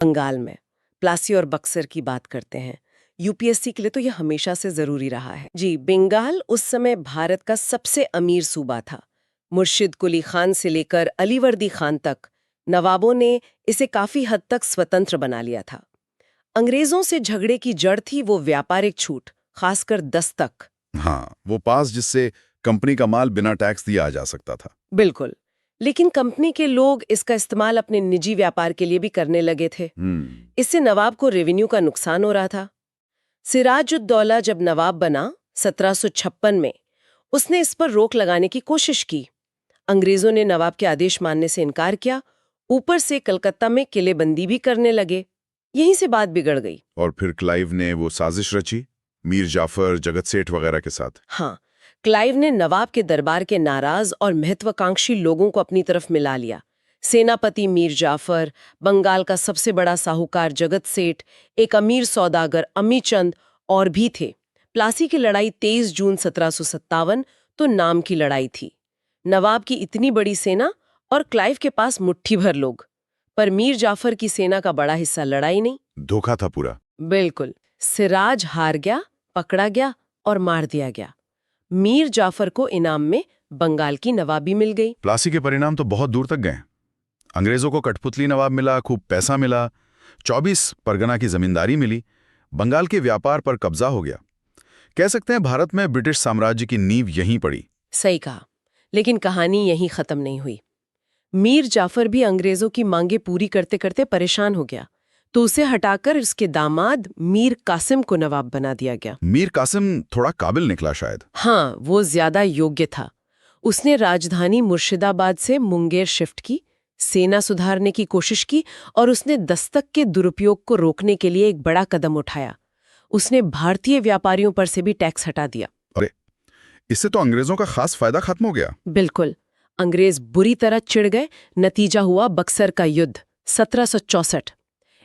बंगाल में प्लासी और बक्सर की बात करते हैं। यूपीएससी के लिए तो यह हमेशा से जरूरी रहा है। जी, बंगाल उस समय भारत का सबसे अमीर सूबा था। मुर्शिद कुली खान से लेकर अलीवर्दी खान तक नवाबों ने इसे काफी हद तक स्वतंत्र बना लिया था। अंग्रेजों से झगड़े की जड़ थी वो व्यापारिक छूट, खासकर दस्तक। हाँ, वो पास जिससे कंपनी का माल बिना टैक्स दिए आ जा सकता था। बिल्कुल। लेकिन कंपनी के लोग इसका इस्तेमाल अपने निजी व्यापार के लिए भी करने लगे थे। इससे नवाब को रेवेन्यू का नुकसान हो रहा था। सिराजुद्दौला जब नवाब बना 1756 में, उसने इस पर रोक लगाने की कोशिश की। अंग्रेजों ने नवाब के आदेश मानने से इनकार किया। ऊपर से कलकत्ता में किलेबंदी भी करने लगे। यहीं से बात बिगड़ गई। और फिर क्लाइव ने वो साजिश रची, मीर जाफर, जगत सेठ वगैरह के साथ। हाँ, क्लाइव ने नवाब के दरबार के नाराज और महत्वाकांक्षी लोगों को अपनी तरफ मिला लिया। सेनापति मीर जाफर, बंगाल का सबसे बड़ा साहूकार जगत सेठ, एक अमीर सौदागर अमीचंद और भी थे। प्लासी की लड़ाई 23 जून 1757 तो नाम की लड़ाई थी। नवाब की इतनी बड़ी सेना और क्लाइव के पास मुट्ठी भर लोग, पर मीर जाफर की सेना का बड़ा हिस्सा लड़ाई नहीं। धोखा था पूरा। बिल्कुल। सिराज हार गया, पकड़ा गया और मार दिया गया। मीर जाफर को इनाम में बंगाल की नवाबी मिल गई। प्लासी के परिणाम तो बहुत दूर तक गए। अंग्रेजों को कठपुतली नवाब मिला, खूब पैसा मिला, 24 परगना की जमींदारी मिली, बंगाल के व्यापार पर कब्जा हो गया। कह सकते हैं भारत में ब्रिटिश साम्राज्य की नींव यहीं पड़ी। सही कहा, लेकिन कहानी यहीं खत्म नहीं हुई। मीर जाफर भी अंग्रेजों की मांगे पूरी करते करते परेशान हो गया, तो उसे हटाकर उसके दामाद मीर कासिम को नवाब बना दिया गया। मीर कासिम थोड़ा काबिल निकला शायद। हाँ, वो ज्यादा योग्य था। उसने राजधानी मुर्शिदाबाद से मुंगेर शिफ्ट की, सेना सुधारने की कोशिश की और उसने दस्तक के दुरुपयोग को रोकने के लिए एक बड़ा कदम उठाया। उसने भारतीय व्यापारियों पर से भी टैक्स हटा दिया। अरे, इससे तो अंग्रेजों का खास फायदा खत्म हो गया। बिल्कुल। अंग्रेज बुरी तरह चिढ़ गए। नतीजा हुआ बक्सर का युद्ध 1764।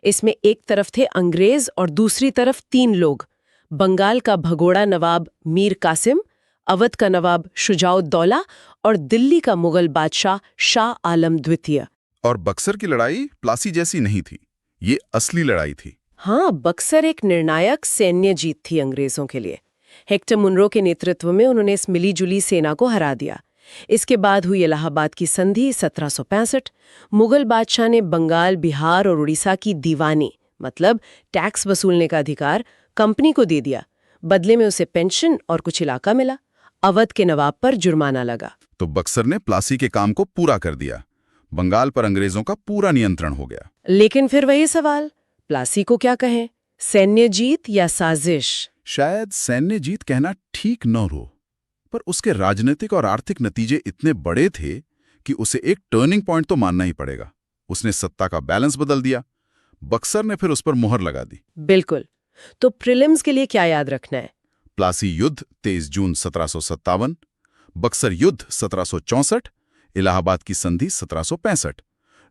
इसमें एक तरफ थे अंग्रेज और दूसरी तरफ 3 लोग, बंगाल का भगोड़ा नवाब मीर कासिम, अवध का नवाब शुजाउद्दौला और दिल्ली का मुगल बादशाह शाह आलम द्वितीय। और बक्सर की लड़ाई प्लासी जैसी नहीं थी, ये असली लड़ाई थी। हाँ, बक्सर एक निर्णायक सैन्य जीत थी अंग्रेजों के लिए। हेक्टर मुनरो के नेतृत्व में उन्होंने इस मिलीजुली सेना को हरा दिया। इसके बाद हुई इलाहाबाद की संधि 1765। मुगल बादशाह ने बंगाल, बिहार और उड़ीसा की दीवानी मतलब टैक्स वसूलने का अधिकार कंपनी को दे दिया। बदले में उसे पेंशन और कुछ इलाका मिला। अवध के नवाब पर जुर्माना लगा। तो बक्सर ने प्लासी के काम को पूरा कर दिया। बंगाल पर अंग्रेजों का पूरा नियंत्रण हो गया। लेकिन फिर वही सवाल, प्लासी को क्या कहें, सैन्य जीत या साजिश? शायद सैन्य जीत कहना ठीक न हो, पर उसके राजनीतिक और आर्थिक नतीजे इतने बड़े थे कि उसे एक टर्निंग पॉइंट तो मानना ही पड़ेगा। उसने सत्ता का बैलेंस बदल दिया। बक्सर ने फिर उस पर मुहर लगा दी। बिल्कुल। तो प्रीलिम्स के लिए क्या याद रखना है? प्लासी युद्ध 23 जून 1757, बक्सर युद्ध 1764, इलाहाबाद की संधि 1765।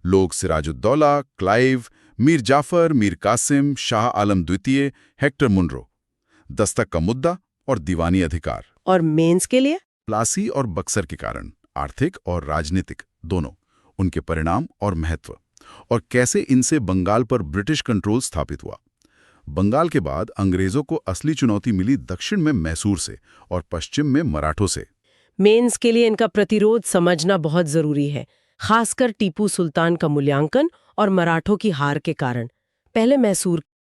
लोग सिराजुद्दौला, क्लाइव, मीर जाफर, मीर कासिम, शाह आलम द्वितीय, हेक्टर मुनरो, दस्तक का मुद्दा और दीवानी अधिकार। और मेंस के लिए? प्लासी और बक्सर के कारण आर्थिक और राजनीतिक दोनों, उनके परिणाम और महत्व, और कैसे इनसे बंगाल पर ब्रिटिश कंट्रोल स्थापित हुआ। बंगाल के बाद अंग्रेजों को असली चुनौती मिली दक्षिण में मैसूर से और पश्चिम में मराठों से। मेंस के लिए इनका प्रतिरोध समझना बहुत जरूरी है, खासकर टीपू सुल्तान का मूल्यांकन और मराठों की हार के कारण। पहले मैसूर